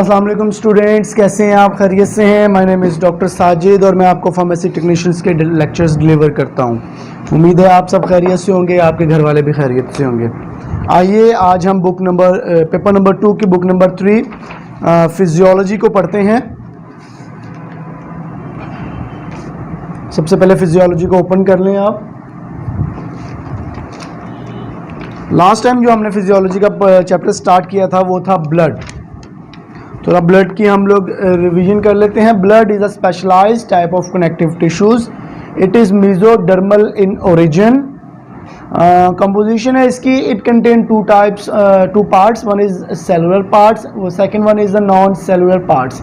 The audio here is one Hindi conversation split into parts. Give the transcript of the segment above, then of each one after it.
अस्सलाम वालेकुम स्टूडेंट्स, कैसे हैं आप? खैरियत से हैं? My name is doctor Sajid और मैं आपको फार्मेसी टेक्नीशियंस के लेक्चर्स डिलीवर करता हूं। उम्मीद है आप सब खैरियत से होंगे, आपके घर वाले भी खैरियत से होंगे। आइए आज हम पेपर नंबर 2 की बुक नंबर 3 फिजियोलॉजी को पढ़ते हैं। सबसे पहले फिजियोलॉजी को ओपन कर लें आप। लास्ट टाइम जो हमने फिजियोलॉजी का चैप्टर स्टार्ट किया था वो था ब्लड। थोड़ा ब्लड की हम लोग रिवीजन कर लेते हैं। Blood is a specialised type of connective tissues. It is mesodermal in origin. Composition है इसकी, it contain two parts. One is cellular parts, वो second one is the non cellular parts.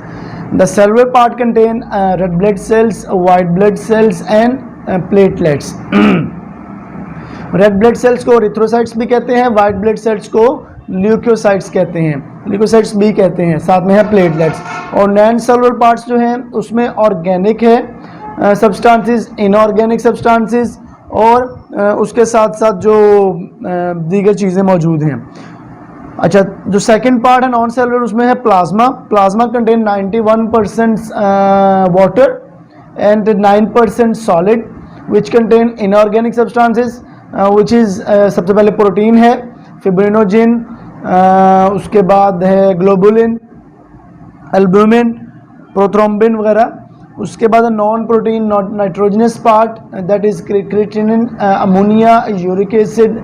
The cellular part contain red blood cells, white blood cells and platelets. Red blood cells को एरिथ्रोसाइट्स भी कहते हैं, वाइट ब्लड सेल्स को ल्यूकोसाइट्स कहते हैं, ल्यूकोसाइट्स भी कहते हैं। साथ में है प्लेटलेट्स। और नॉन सेलुलर पार्ट्स जो हैं उसमें ऑर्गेनिक है सब्सटेंसेस, इनऑर्गेनिक सब्सटेंसेस और उसके साथ साथ जो दीगर चीज़ें मौजूद हैं। अच्छा, जो सेकंड पार्ट है नॉन सेलुलर, उसमें है plasma. Plasma contain 91% water and 9% solid which contain inorganic substances which is सबसे पहले प्रोटीन है, फिब्रिनोजिन, उसके बाद है ग्लोबुलिन, एल्ब्यूमिन, प्रोथ्रोम्बिन वगैरह। उसके बाद non protein nitrogenous part that is creatinine, ammonia, uric acid,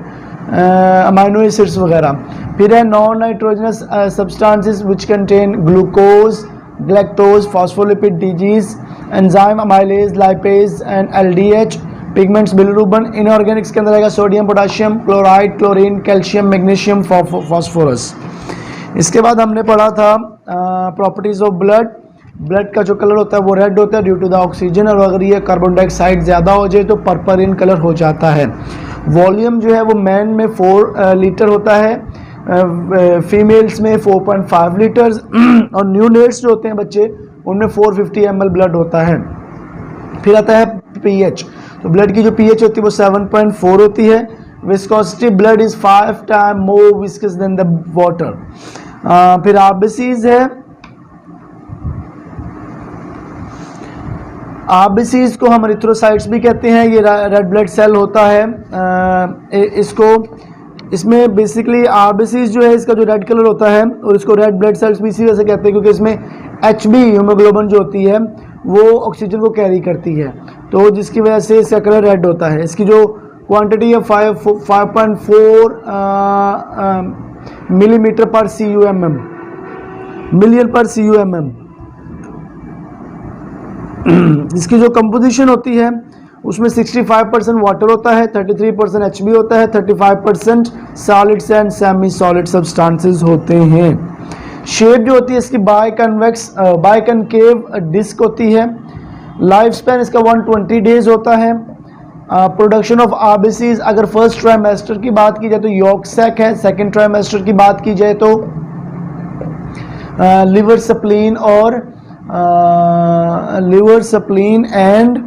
amino acids वगैरह। फिर है non nitrogenous substances which contain glucose, galactose, phospholipid, डीजीज, enzyme, amylase, lipase and LDH, pigments, bilirubin. Inorganics के अंदर आएगा sodium, potassium, chloride, chlorine, calcium, magnesium, phosphorus. इसके बाद हमने पढ़ा था प्रॉपर्टीज ऑफ ब्लड। ब्लड का जो कलर होता है वो रेड होता है ड्यू टू द ऑक्सीजन, और अगर ये कार्बन डाइऑक्साइड ज़्यादा हो जाए तो पर्पल इन कलर हो जाता है। वॉल्यूम जो है वो मैन में 4 लीटर होता है, फीमेल्स में 4.5 लीटर्स और न्यूनेट्स जो होते हैं बच्चे उनमें 450 ml ब्लड होता है। फिर आता है पीएच। तो ब्लड की जो पीएच होती है वो 7.4 होती है। Viscosity, blood is 5 time more viscous than the water. फिर आरबीसीज है। आरबीसीज को हम एरिथ्रोसाइट्स भी कहते हैं। ये रेड ब्लड सेल होता है। इसमें बेसिकली आरबीसीज जो है, इसका जो रेड कलर होता है, और इसको रेड ब्लड सेल्स भी इसी वजह से कहते हैं क्योंकि इसमें एचबी हीमोग्लोबिन जो होती है वो ऑक्सीजन को कैरी करती है, तो जिसकी वजह से इसका कलर रेड होता है। इसकी जो क्वांटिटी है 5.4 मिलीमीटर पर CUMM, मिलियन पर CUMM। इसकी जो कंपोजिशन होती है उसमें 65% वाटर होता है, 33% HB होता है, 35% solids and semi solid substances होते हैं। शेप जो होती है इसकी बाइकनकेव डिस्क होती है। लाइफ स्पैन इसका 120 डेज होता है। प्रोडक्शन ऑफ आरबीसीज, अगर फर्स्ट ट्राइमेस्टर की बात की जाए तो यॉर्क सैक है, सेकंड ट्राइमेस्टर की बात की जाए तो लिवर स्प्लीन और liver spleen and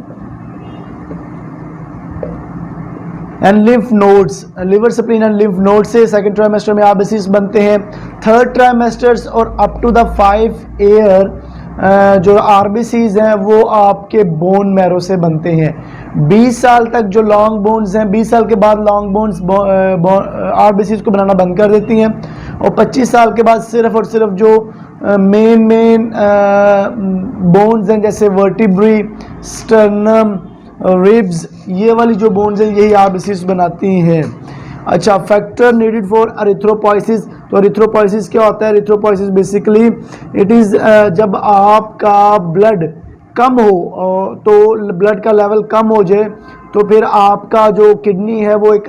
lymph nodes, liver spleen and lymph node से सेकंड ट्राइमेस्टर में आरबीसीज बनते हैं। थर्ड ट्राइमेस्टर्स और अप टू द 5 ईयर जो आरबीसीज हैं वो आपके बोन मैरो से बनते हैं। 20 साल तक जो लॉन्ग बोन्स हैं, 20 साल के बाद लॉन्ग बोन्स आरबीसीज को बनाना बंद कर देती हैं, और 25 साल के बाद सिर्फ और सिर्फ जो मेन बोन्स हैं जैसे वर्टिब्री, स्टर्नम, रिब्स, ये वाली जो बोन्स हैं यही आरबीसीज बनाती हैं। अच्छा, फैक्टर नीडेड फॉर एरिथ्रोपोइसिस। तो एरिथ्रोपोइसिस क्या होता है? एरिथ्रोपोइसिस बेसिकली इट इज़ जब आपका ब्लड कम हो, तो ब्लड का लेवल कम हो जाए तो फिर आपका जो किडनी है वो एक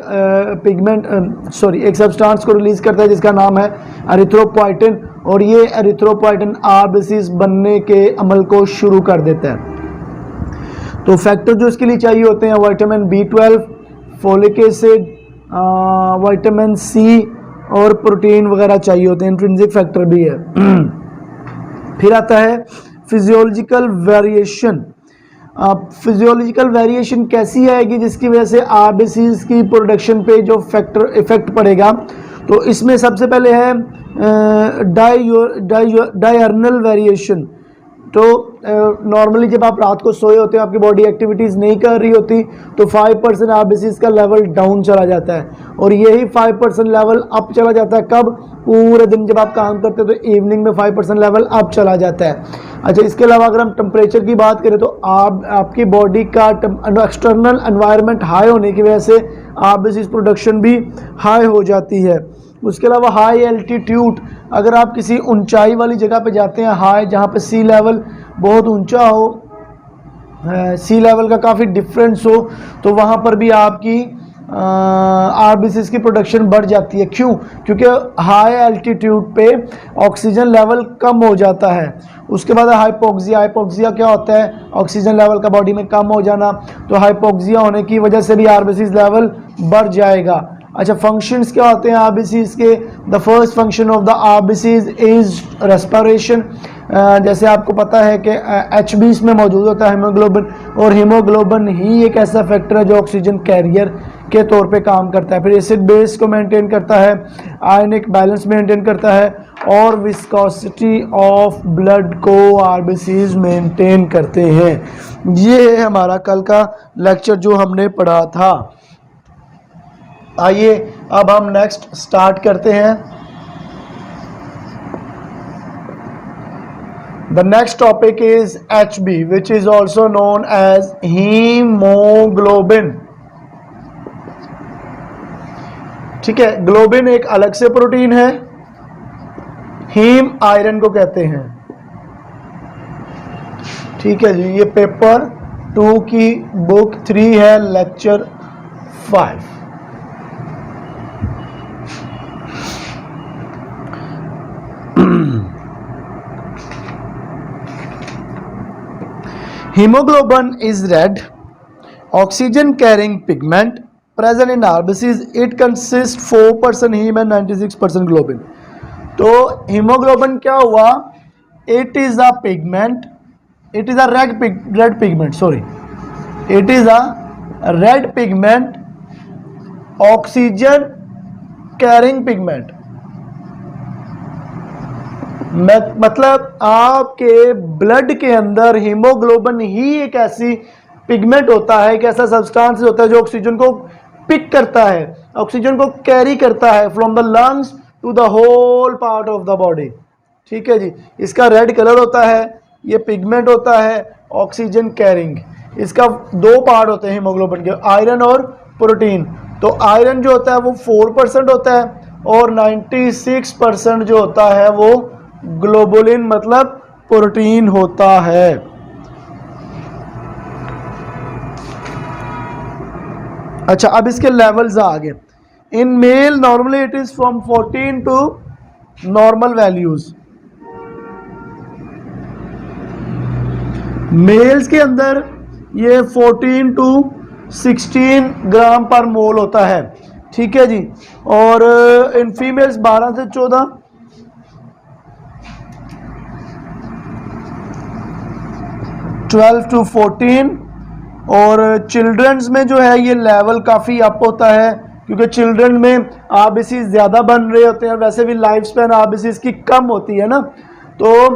एक सब्सटेंस को रिलीज करता है जिसका नाम है एरिथ्रोपोइटिन, और ये एरिथ्रोपोइटिन आरबीसीज बनने के अमल को शुरू कर देता है। तो फैक्टर जो इसके लिए चाहिए होते हैं vitamin B12, folic acid, vitamin C और प्रोटीन वगैरह चाहिए होते हैं। इंट्रिंसिक फैक्टर भी है। फिर आता है फिजियोलॉजिकल वेरिएशन। फिजियोलॉजिकल वेरिएशन कैसी आएगी जिसकी वजह से आरबीसीज की प्रोडक्शन पे जो फैक्टर इफेक्ट पड़ेगा? तो इसमें सबसे पहले है डायर्नल वेरिएशन। तो नॉर्मली जब आप रात को सोए होते हो, आपकी बॉडी एक्टिविटीज़ नहीं कर रही होती, तो 5% आरबीसीज का लेवल डाउन चला जाता है, और यही 5% लेवल अप चला जाता है कब? पूरे दिन जब आप काम करते हो तो इवनिंग में 5% लेवल अप चला जाता है। अच्छा, इसके अलावा अगर हम टेम्परेचर की बात करें तो आपकी बॉडी का एक्सटर्नल एनवायरनमेंट हाई होने की वजह से आरबीसीज प्रोडक्शन भी हाई हो जाती है। उसके अलावा हाई एल्टीट्यूड, अगर आप किसी ऊंचाई वाली जगह पे जाते हैं, हाई जहाँ पे सी लेवल बहुत ऊंचा हो, सी लेवल का काफ़ी डिफरेंस हो, तो वहाँ पर भी आपकी आरबीसीज की प्रोडक्शन बढ़ जाती है। क्यों? क्योंकि हाई एल्टीट्यूड पे ऑक्सीजन लेवल कम हो जाता है। उसके बाद हाइपोक्सिया। हाइपोक्सिया क्या होता है? ऑक्सीजन लेवल का बॉडी में कम हो जाना। तो हाइपोक्सिया होने की वजह से भी आरबीसीज लेवल बढ़ जाएगा। अच्छा, फंक्शंस क्या होते हैं आरबीसीज के? The first function of the RBCs is respiration. जैसे आपको पता है कि HB में मौजूद होता है हीमोग्लोबिन, और हीमोग्लोबिन ही एक ऐसा फैक्टर है जो ऑक्सीजन कैरियर के तौर पे काम करता है। फिर एसिड बेस को मेंटेन करता है, आयनिक बैलेंस मेंटेन करता है, और विस्कोसिटी ऑफ ब्लड को आरबीसीज मेंटेन करते हैं। ये है हमारा कल का लेक्चर जो हमने पढ़ा था। आइए अब हम नेक्स्ट स्टार्ट करते हैं। The next topic is HB, which is also known as hemoglobin। ठीक है, ग्लोबिन एक अलग से प्रोटीन है, हीम आयरन को कहते हैं। ठीक है जी, ये पेपर 2 की बुक 3 है, lecture 5। Hemoglobin is red, oxygen-carrying pigment present in RBCs. It consists 4% heme and 96% globin. तो hemoglobin क्या हुआ? It is a pigment. It is a red pigment. Sorry, it is a red pigment, oxygen-carrying pigment. मतलब आपके ब्लड के अंदर हीमोग्लोबिन ही एक ऐसी पिगमेंट होता है, एक ऐसा सब्सटेंस होता है जो ऑक्सीजन को पिक करता है, ऑक्सीजन को कैरी करता है from the lungs to the whole part of the body. ठीक है जी, इसका रेड कलर होता है, ये पिगमेंट होता है ऑक्सीजन कैरिंग। इसका 2 पार्ट होते हैं हीमोग्लोबिन के, आयरन और प्रोटीन। तो आयरन जो होता है वो 4% होता है, और 96% जो होता है वो ग्लोबुलिन मतलब प्रोटीन होता है। अच्छा, अब इसके लेवल्स आगे। In male normally it is from 14 to normal values. Males के अंदर ये 14 टू 16 ग्राम पर मोल होता है। ठीक है जी, और इन फीमेल्स 12 से 14, 12 टू 14, और चिल्ड्रंस में जो है ये लेवल काफ़ी अप होता है, क्योंकि चिल्ड्रन में आरबीसी ज़्यादा बन रहे होते हैं, वैसे भी लाइफ स्पैन आरबीसी की कम होती है ना, तो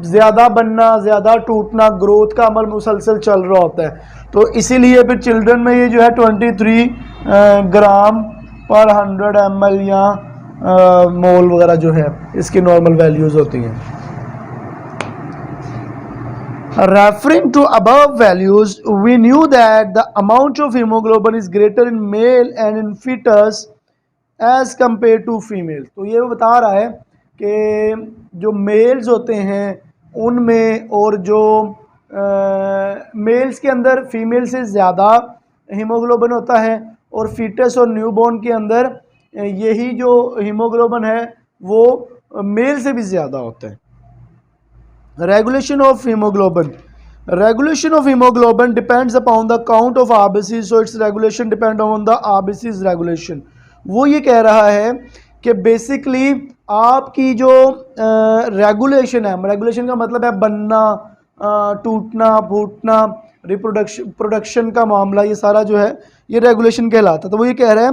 ज़्यादा बनना, ज़्यादा टूटना, ग्रोथ का अमल मुसलसल चल रहा होता है। तो इसीलिए फिर चिल्ड्रन में ये जो है 23 ग्राम पर 100 ml या मोल वगैरह जो है इसकी नॉर्मल वैल्यूज़ होती हैं। Referring to above values, we knew that the amount of hemoglobin is greater in male and in fetus as compared to female। तो ये बता रहा है कि जो मेल्स होते हैं उनमें, और जो मेल्स के अंदर फीमेल से ज़्यादा हीमोग्लोबिन होता है, और फीटस और न्यूबॉर्न के अंदर यही जो हीमोग्लोबिन है वो मेल से भी ज़्यादा होता है। Regulation of hemoglobin. Regulation of hemoglobin depends upon the count of RBCs, so its regulation depends on the RBCs regulation। वो ये कह रहा है कि बेसिकली आपकी जो रेगुलेशन है, रेगुलेशन का मतलब है बनना, टूटना, फूटना, रिप्रोडक्शन, प्रोडक्शन का मामला, ये सारा जो है ये रेगुलेशन कहलाता है। तो वो ये कह रहा है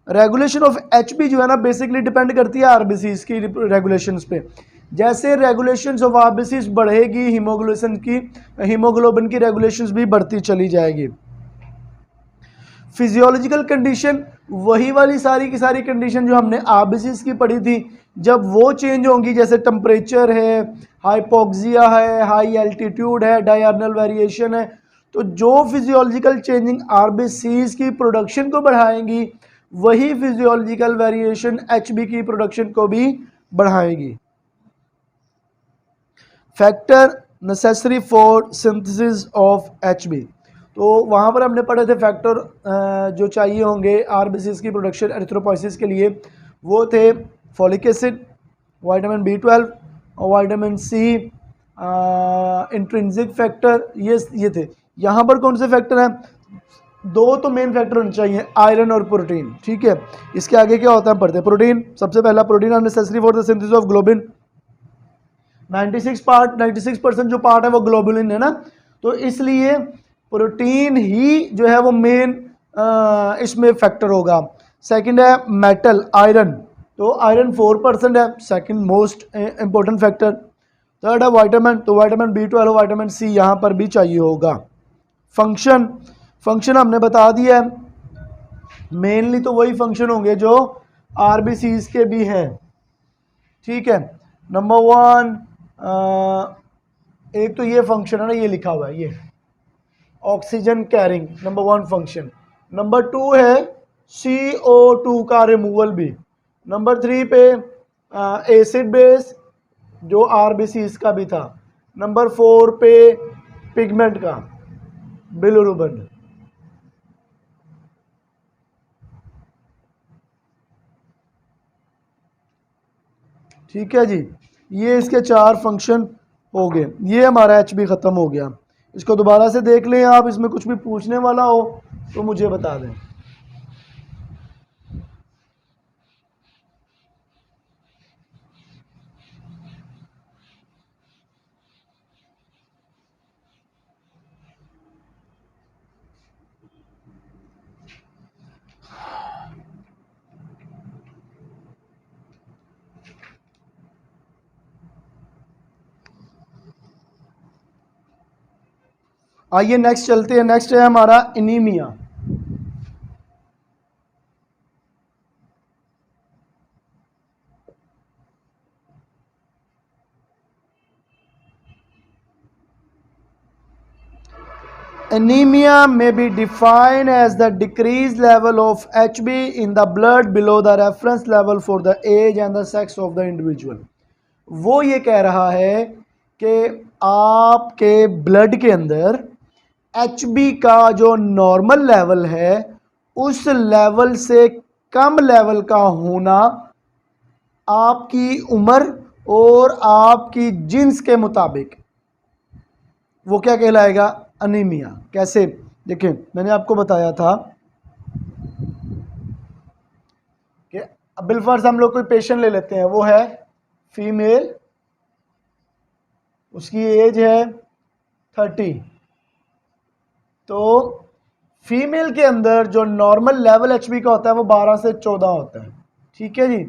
रेगुलेशन ऑफ एचबी जो है ना बेसिकली डिपेंड करती है आरबीसीज की रेगुलेशंस पे। जैसे रेगुलेशंस ऑफ आरबीसीज बढ़ेगी हीमोग्लोबिन की रेगुलेशंस भी बढ़ती चली जाएगी। फिजियोलॉजिकल कंडीशन वही वाली सारी की सारी कंडीशन जो हमने आरबीसीज की पढ़ी थी, जब वो चेंज होंगी, जैसे टेम्परेचर है, हाइपोक्सिया है, हाई एल्टीट्यूड है, डायर्नल वेरिएशन है, तो जो फिजियोलॉजिकल चेंजिंग आरबीसीज की प्रोडक्शन को बढ़ाएंगी वही फिजियोलॉजिकल वेरिएशन एचबी की प्रोडक्शन को भी बढ़ाएगी। Factor necessary for synthesis of HB, तो वहाँ पर हमने पढ़े थे फैक्टर जो चाहिए होंगे आरबीसीज की प्रोडक्शन एरिथ्रोपोइसिस के लिए, वो थे फॉलिक एसिड, विटामिन B12 और विटामिन सी, इंट्रिंसिक फैक्टर, ये थे। यहाँ पर कौन से फैक्टर हैं? दो तो मेन फैक्टर होने चाहिए, आयरन और प्रोटीन, ठीक है। इसके आगे क्या होता है पढ़ते हैं। प्रोटीन, सबसे पहला protein are necessary for the synthesis of globin. 96% जो पार्ट है वो ग्लोबुलिन है ना, तो इसलिए प्रोटीन ही जो है वो मेन इसमें फैक्टर होगा। सेकंड है मेटल, आयरन, तो आयरन 4% है, second most important factor. Third है विटामिन, तो विटामिन B12 विटामिन सी यहाँ पर भी चाहिए होगा। फंक्शन हमने बता दिया है, मेनली तो वही फंक्शन होंगे जो आरबीसीज के भी हैं, ठीक है। नंबर 1 एक तो ये फंक्शन है ना, ये लिखा हुआ है, ये oxygen carrying, number 1 function. Number 2 है CO2 का रिमूवल भी। नंबर 3 पे एसिड बेस जो आरबीसीज का भी था। नंबर 4 पे पिगमेंट का, बिलिरुबिन। ठीक है जी, ये इसके 4 फंक्शन हो गए। ये हमारा एचबी ख़त्म हो गया। इसको दोबारा से देख लें आप, इसमें कुछ भी पूछने वाला हो तो मुझे बता दें। आइए नेक्स्ट चलते हैं। नेक्स्ट है हमारा anaemia. Anemia may be defined as the decreased level of Hb in the blood below the reference level for the age and the sex of the individual। वो ये कह रहा है कि आपके ब्लड के अंदर Hb का जो नॉर्मल लेवल है उस लेवल से कम लेवल का होना आपकी उम्र और आपकी जिन्स के मुताबिक, वो क्या कहलाएगा? अनीमिया। कैसे? देखें, मैंने आपको बताया था कि बिलफर्ज हम लोग कोई पेशेंट ले लेते हैं, वो है फीमेल, उसकी एज है 30, तो फीमेल के अंदर जो नॉर्मल लेवल एचबी का होता है वो 12 से 14 होता है, ठीक है जी।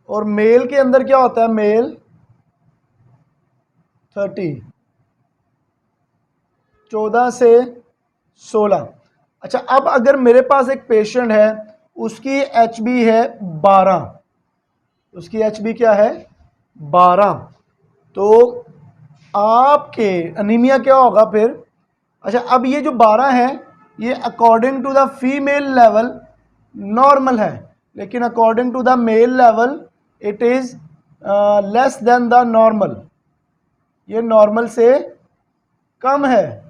और मेल के अंदर क्या होता है? मेल 30, 14 से 16। अच्छा, अब अगर मेरे पास एक पेशेंट है, उसकी एचबी है 12, उसकी एचबी क्या है? 12, तो आपके अनीमिया क्या होगा फिर? अच्छा, अब ये जो 12 है ये according to the female level normal है, लेकिन according to the male level it is less than the normal, ये नॉर्मल से कम है,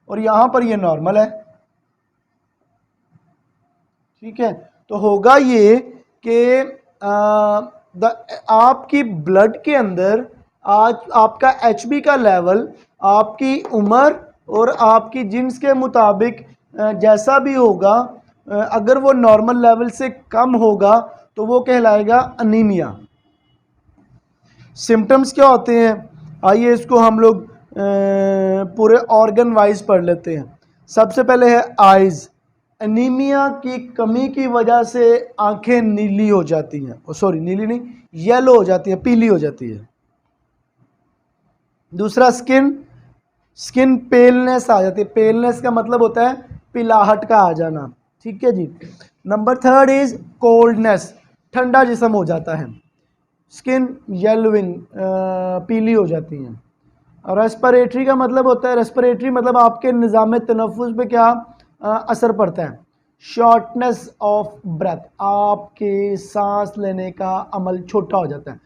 और यहां पर ये नॉर्मल है, ठीक है। तो होगा ये कि आपकी ब्लड के अंदर आज आपका एचबी का लेवल आपकी उम्र और आपकी जिन्स के मुताबिक जैसा भी होगा, अगर वो नॉर्मल लेवल से कम होगा तो वो कहलाएगा अनीमिया। सिम्टम्स क्या होते हैं? आइए इसको हम लोग पूरे ऑर्गन वाइज पढ़ लेते हैं। सबसे पहले है आइज़, एनीमिया की कमी की वजह से आंखें नीली हो जाती हैं, सॉरी नीली नहीं, येलो हो जाती है, पीली हो जाती है। दूसरा स्किन पेलनेस आ जाती है। पेलनेस का मतलब होता है पिलाहट का आ जाना, ठीक है जी। नंबर थर्ड इज कोल्डनेस, ठंडा जिस्म हो जाता है। स्किन येलोइंग, पीली हो जाती हैं। और रेस्पिरेटरी का मतलब होता है, रेस्पिरेटरी मतलब आपके निज़ाम तनफ़ुस पे क्या असर पड़ता है। शॉर्टनेस ऑफ ब्रेथ, आपके सांस लेने का अमल छोटा हो जाता है,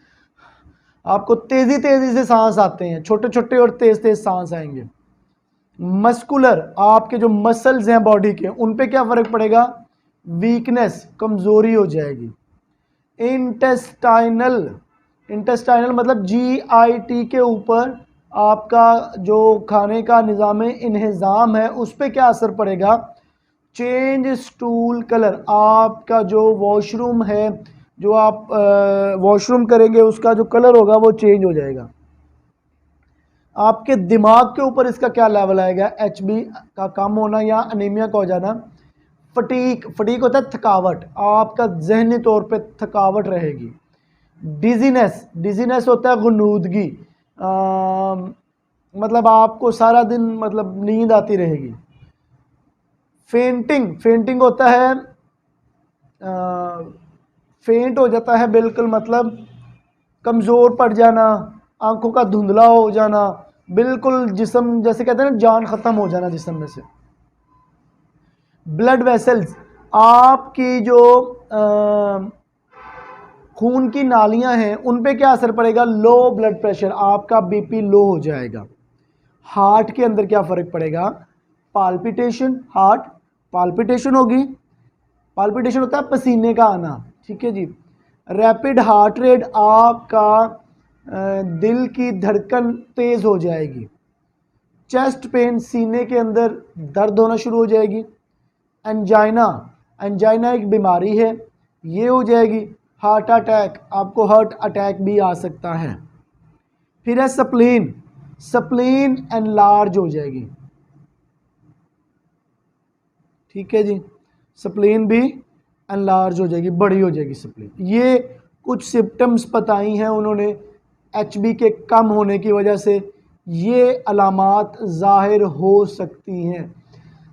आपको तेज़ी तेज़ी से सांस आते हैं, छोटे छोटे और तेज़ तेज़ सांस आएंगे। मस्कुलर, आपके जो मसल्स हैं बॉडी के, उन पे क्या फ़र्क पड़ेगा, वीकनेस, कमज़ोरी हो जाएगी। इंटेस्टाइनल, इंटेस्टाइनल मतलब GIT के ऊपर आपका जो खाने का निज़ाम इंहिज़ाम है उस पर क्या असर पड़ेगा, चेंज स्टूल कलर, आपका जो वॉशरूम है, जो आप वॉशरूम करेंगे उसका जो कलर होगा वो चेंज हो जाएगा। आपके दिमाग के ऊपर इसका क्या लेवल आएगा, HB का कम होना या अनीमिया का हो जाना। फटीक होता है थकावट, आपका जहनी तौर पे थकावट रहेगी। डिजीनेस होता है गुनूदगी, मतलब आपको सारा दिन मतलब नींद आती रहेगी। फेंटिंग होता है, फेंट हो जाता है बिल्कुल, मतलब कमज़ोर पड़ जाना, आंखों का धुंधला हो जाना, बिल्कुल जिस्म जैसे कहते हैं ना जान ख़त्म हो जाना जिस्म में से। ब्लड वेसल्स, आपकी जो खून की नालियां हैं उन पे क्या असर पड़ेगा, लो ब्लड प्रेशर, आपका BP लो हो जाएगा। हार्ट के अंदर क्या फ़र्क पड़ेगा, पाल्पिटेशन, हार्ट पाल्पिटेशन होगी, पाल्पिटेशन होता है पसीने का आना, ठीक है जी। रैपिड हार्ट रेट, आपका दिल की धड़कन तेज़ हो जाएगी। चेस्ट पेन, सीने के अंदर दर्द होना शुरू हो जाएगी। एंजाइना, एंजाइना एक बीमारी है, ये हो जाएगी। हार्ट अटैक, आपको हार्ट अटैक भी आ सकता है। फिर है स्प्लीन, स्प्लीन एनलार्ज हो जाएगी, ठीक है जी, स्प्लीन भी एनलार्ज हो जाएगी, बड़ी हो जाएगी स्प्लीन। ये कुछ सिम्टम्स बताई हैं उन्होंने HB के कम होने की वजह से, ये अलामात ज़ाहिर हो सकती हैं।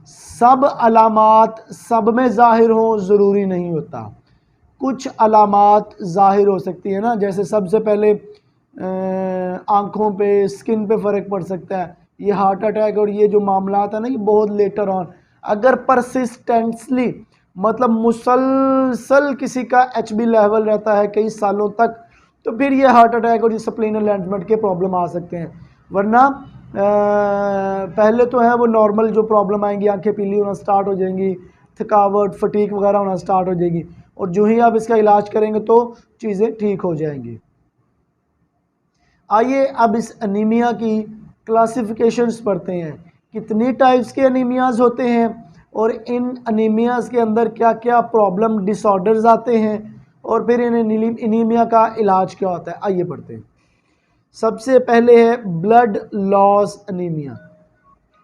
सब अलामात सब में ज़ाहिर हो ज़रूरी नहीं होता, कुछ अलामात ज़ाहिर हो सकती है ना, जैसे सबसे पहले आँखों पे, स्किन पे फ़र्क पड़ सकता है। ये हार्ट अटैक और ये जो मामला है ना, ये बहुत लेटर ऑन, अगर परसिस्टेंटली मतलब मुसलसल किसी का HB लेवल रहता है कई सालों तक, तो फिर ये हार्ट अटैक और ये स्प्लीन एनलार्जमेंट के प्रॉब्लम आ सकते हैं। वरना पहले तो है वो नॉर्मल जो प्रॉब्लम आएंगी, आंखें पीली होना स्टार्ट हो जाएंगी, थकावट, फटीक वगैरह होना स्टार्ट हो जाएगी, और जो ही आप इसका इलाज करेंगे तो चीज़ें ठीक हो जाएंगी। आइए अब इस अनीमिया की क्लासिफिकेशंस पढ़ते हैं, कितनी टाइप्स के अनीमियाज़ होते हैं और इन अनीमियाज़ के अंदर क्या क्या प्रॉब्लम डिसऑर्डर्स आते हैं, और फिर इन अनीमिया का इलाज क्या होता है। आइए पढ़ते हैं। सबसे पहले है ब्लड लॉस अनीमिया,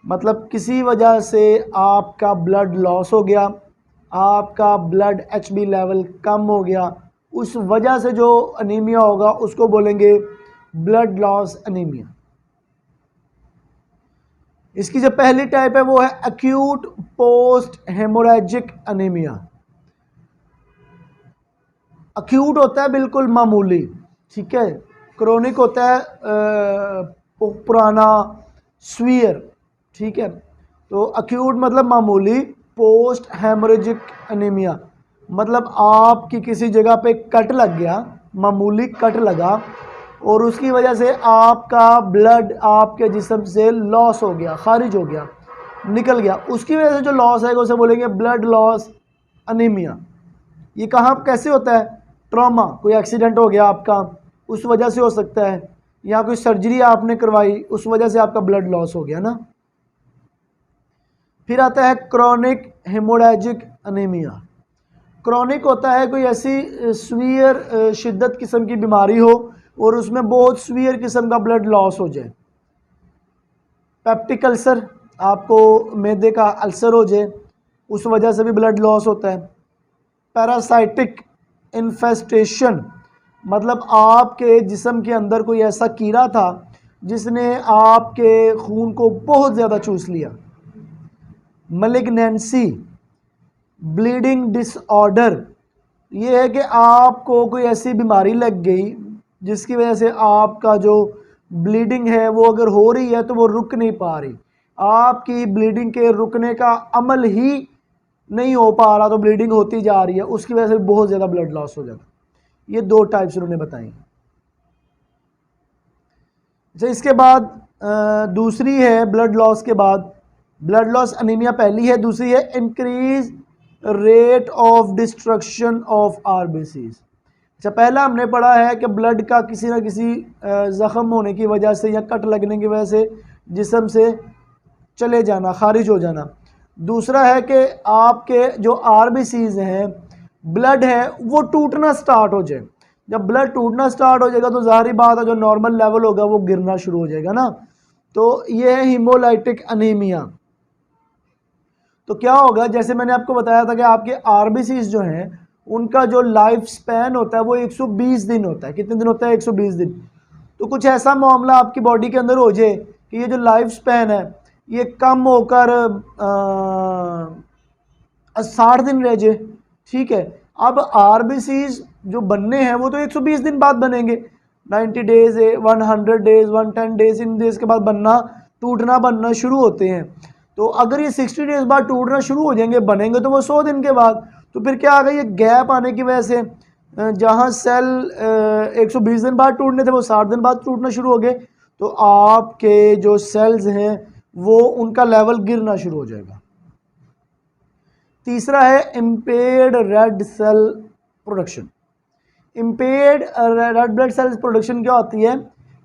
मतलब किसी वजह से आपका ब्लड लॉस हो गया, आपका ब्लड HB लेवल कम हो गया, उस वजह से जो अनीमिया होगा उसको बोलेंगे ब्लड लॉस अनीमिया। इसकी जो पहली टाइप है वो है acute post haemorrhagic anaemia. Acute होता है बिल्कुल मामूली, ठीक है। क्रोनिक होता है पुराना, स्वीयर, ठीक है। तो एक्यूट मतलब मामूली, पोस्ट हेमोरेजिक अनीमिया मतलब आपकी किसी जगह पे कट लग गया, मामूली कट लगा और उसकी वजह से आपका ब्लड आपके जिस्म से लॉस हो गया, खारिज हो गया, निकल गया, उसकी वजह से जो लॉस है उसे बोलेंगे ब्लड लॉस अनीमिया। ये कहाँ कैसे होता है, ट्रॉमा, कोई एक्सीडेंट हो गया आपका उस वजह से हो सकता है, या कोई सर्जरी आपने करवाई उस वजह से आपका ब्लड लॉस हो गया ना। फिर आता है क्रोनिक हेमोरेजिक अनीमिया। क्रोनिक होता है कोई ऐसी स्वीयर शिद्दत किस्म की बीमारी हो और उसमें बहुत स्वीयर किस्म का ब्लड लॉस हो जाए। पेप्टिक अल्सर, आपको मैदे का अल्सर हो जाए, उस वजह से भी ब्लड लॉस होता है। पैरासाइटिक इन्फेस्टेशन, मतलब आपके जिस्म के अंदर कोई ऐसा कीड़ा था जिसने आपके खून को बहुत ज़्यादा चूस लिया। मैलिग्नेंसी, ब्लीडिंग डिसऑर्डर, ये है कि आपको कोई ऐसी बीमारी लग गई जिसकी वजह से आपका जो ब्लीडिंग है वो अगर हो रही है तो वो रुक नहीं पा रही, आपकी ब्लीडिंग के रुकने का अमल ही नहीं हो पा रहा, तो ब्लीडिंग होती जा रही है, उसकी वजह से बहुत ज़्यादा ब्लड लॉस हो जाता है। ये 2 टाइप्स उन्होंने बताई। अच्छा, इसके बाद दूसरी है ब्लड लॉस के बाद, ब्लड लॉस अनीमिया पहली है, दूसरी है increase rate of destruction of RBCs. अच्छा, पहला हमने पढ़ा है कि ब्लड का किसी ना किसी ज़ख़म होने की वजह से या कट लगने की वजह से जिस्म से चले जाना, खारिज हो जाना। दूसरा है कि आपके जो आरबीसीज हैं, ब्लड है, वो टूटना स्टार्ट हो जाए। जब ब्लड टूटना स्टार्ट हो जाएगा तो ज़ाहिर बात है जो नॉर्मल लेवल होगा वो गिरना शुरू हो जाएगा ना। तो ये है हीमोलाइटिक अनीमिया। तो क्या होगा, जैसे मैंने आपको बताया था कि आपके आरबीसीज जो हैं उनका जो लाइफ स्पैन होता है वो 120 दिन होता है। कितने दिन होता है? 120 दिन। तो कुछ ऐसा मामला आपकी बॉडी के अंदर हो जाए कि ये जो लाइफ स्पैन है ये कम होकर 60 दिन रह जाए, ठीक है। अब आरबीसीज जो बनने हैं वो तो 120 दिन बाद बनेंगे, 90 डेज, 100 डेज, 110 डेज, इन डेज के बाद बनना, टूटना, बनना शुरू होते हैं। तो अगर ये 60 डेज बाद टूटना शुरू हो जाएंगे, बनेंगे तो वो 100 दिन के बाद। तो फिर क्या आ गया, ये गैप आने की वजह से जहाँ सेल 120 दिन बाद टूटने थे वो 60 दिन बाद टूटना शुरू हो गए, तो आपके जो सेल्स हैं वो उनका लेवल गिरना शुरू हो जाएगा। तीसरा है impaired red cell production. Impaired red blood cells production क्या होती है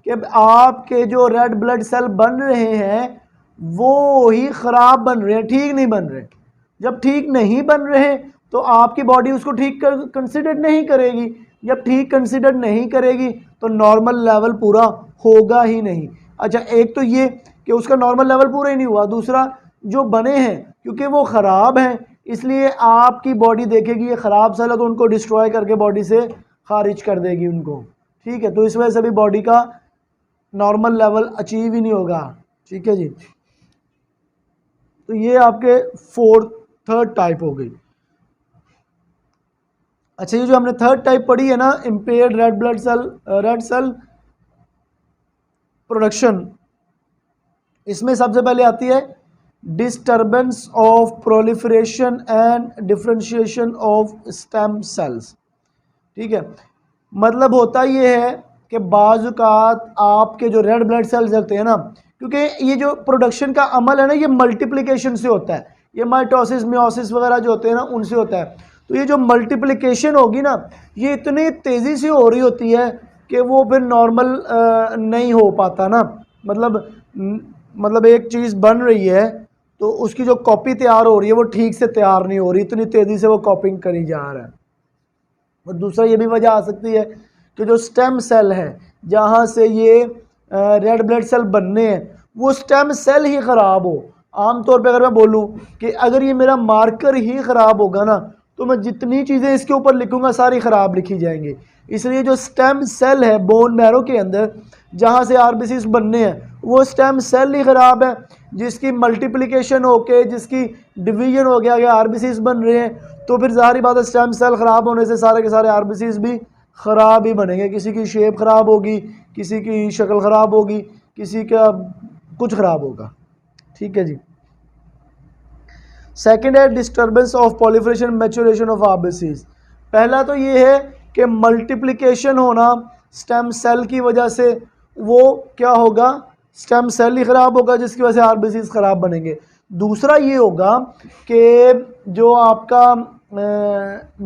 कि आपके जो रेड ब्लड सेल बन रहे हैं वो ही ख़राब बन रहे हैं, ठीक नहीं बन रहे। जब ठीक नहीं बन रहे तो आपकी बॉडी उसको ठीक कंसिडर नहीं करेगी। जब ठीक कंसिडर नहीं करेगी तो नॉर्मल लेवल पूरा होगा ही नहीं। अच्छा, एक तो ये कि उसका नॉर्मल लेवल पूरा ही नहीं हुआ, दूसरा जो बने हैं क्योंकि वो ख़राब हैं इसलिए आपकी बॉडी देखेगी ये ख़राब सेल है तो उनको डिस्ट्रॉय करके बॉडी से खारिज कर देगी उनको, ठीक है। तो इस वजह से भी बॉडी का नॉर्मल लेवल अचीव ही नहीं होगा, ठीक है जी। तो ये आपके थर्ड टाइप हो गई। अच्छा, ये जो हमने थर्ड टाइप पढ़ी है ना, इम्पेयर्ड रेड सेल प्रोडक्शन, इसमें सबसे पहले आती है disturbance of proliferation and differentiation of stem cells, ठीक है। मतलब होता ये है कि बाज़ औक़ात आपके जो रेड ब्लड सेल्स होते हैं ना, क्योंकि ये जो प्रोडक्शन का अमल है ना ये मल्टीप्लिकेशन से होता है, ये माइटोसिस मियोसिस वगैरह जो होते हैं ना उनसे होता है। तो ये जो मल्टीप्लिकेशन होगी ना ये इतनी तेज़ी से हो रही होती है कि वो फिर नॉर्मल नहीं हो पाता ना। मतलब एक चीज़ बन रही है तो उसकी जो कॉपी तैयार हो रही है वो ठीक से तैयार नहीं हो रही, इतनी तेज़ी से वो कॉपिंग करी जा रहा है। और दूसरा ये भी वजह आ सकती है कि जो स्टेम सेल है जहाँ से ये रेड ब्लड सेल बनने हैं वो स्टेम सेल ही ख़राब हो। आमतौर पे अगर मैं बोलूँ कि अगर ये मेरा मार्कर ही ख़राब होगा ना तो मैं जितनी चीज़ें इसके ऊपर लिखूँगा सारी ख़राब लिखी जाएंगी। इसलिए जो स्टेम सेल है बोन मैरो के अंदर जहाँ से आरबीसीज बनने हैं वो स्टेम सेल ही ख़राब है, जिसकी मल्टीप्लिकेशन होके जिसकी डिवीजन हो गया या आरबीसीज बन रहे हैं, तो फिर ज़ाहिर बात है स्टेम सेल ख़राब होने से सारे के सारे आरबीसीज भी ख़राब ही बनेंगे। किसी की शेप ख़राब होगी, किसी की शक्ल ख़राब होगी, किसी का कुछ ख़राब होगा, ठीक है जी। सेकेंड है disturbance of proliferation maturation of RBCs. पहला तो ये है कि मल्टीप्लिकेशन होना स्टेम सेल की वजह से, वो क्या होगा, स्टेम सेल ही ख़राब होगा जिसकी वजह से आरबीसीज ख़राब बनेंगे। दूसरा ये होगा कि जो आपका